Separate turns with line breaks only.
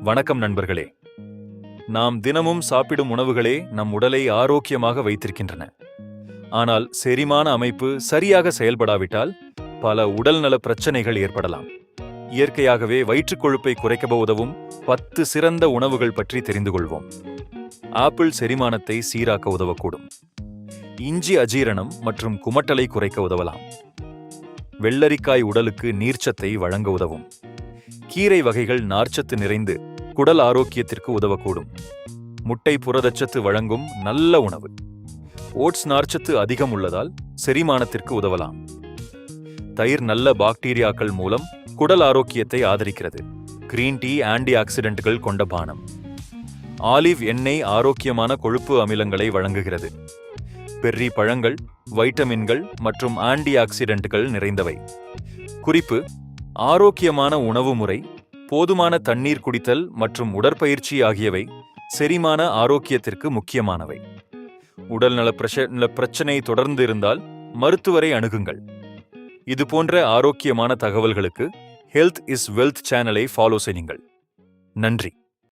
வணக்கம் நண்பர்களே. நாம் தினமும் சாப்பிடும் உணவுகளே நம் உடலை ஆரோக்கியமாக வைத்திருக்கின்றன. ஆனால் செரிமான அமைப்பு சரியாக செயல்படாவிட்டால் பல உடல்நல பிரச்சனைகள் ஏற்படலாம். இயற்கையாகவே வயிற்றுக் கொழுப்பை குறைக்க உதவும் 10 சிறந்த உணவுகள் பற்றி தெரிந்து கொள்வோம். ஆப்பிள் செரிமானத்தை சீராக்க உதவக்கூடும். இஞ்சி அஜீரணம் மற்றும் குமட்டலை குறைக்க உதவலாம். வெள்ளரிக்காய் உடலுக்கு நீர்ச்சத்தை வழங்க உதவும். கீரை வகைகள் நார்ச்சத்து நிறைந்து குடல் ஆரோக்கியத்திற்கு உதவக்கூடும். முட்டை புரதச்சத்து வழங்கும் நல்ல உணவு. ஓட்ஸ் நார்ச்சத்து அதிகம் உள்ளதால் செரிமானத்திற்கு உதவலாம். தயிர் நல்ல பாக்டீரியாக்கள் மூலம் குடல் ஆரோக்கியத்தை ஆதரிக்கிறது. கிரீன் டீ ஆன்டி ஆக்சிடென்ட்கள் கொண்ட பானம். ஆலிவ் எண்ணெய் ஆரோக்கியமான கொழுப்பு அமிலங்களை வழங்குகிறது. பெர்ரி பழங்கள் வைட்டமின்கள் மற்றும் ஆன்டி ஆக்சிடென்ட்கள் நிறைந்தவை. குறிப்பு: ஆரோக்கியமான உணவு முறை, போதுமான தண்ணீர் குடித்தல் மற்றும் உடற்பயிற்சி ஆகியவை செரிமான ஆரோக்கியத்திற்கு முக்கியமானவை. உடல்நல பிரச்சனை தொடர்ந்து இருந்தால் மருத்துவரை அணுகுங்கள். இதுபோன்ற ஆரோக்கியமான தகவல்களுக்கு ஹெல்த் இஸ் வெல்த் சேனலை ஃபாலோ செய்யுங்கள். நன்றி.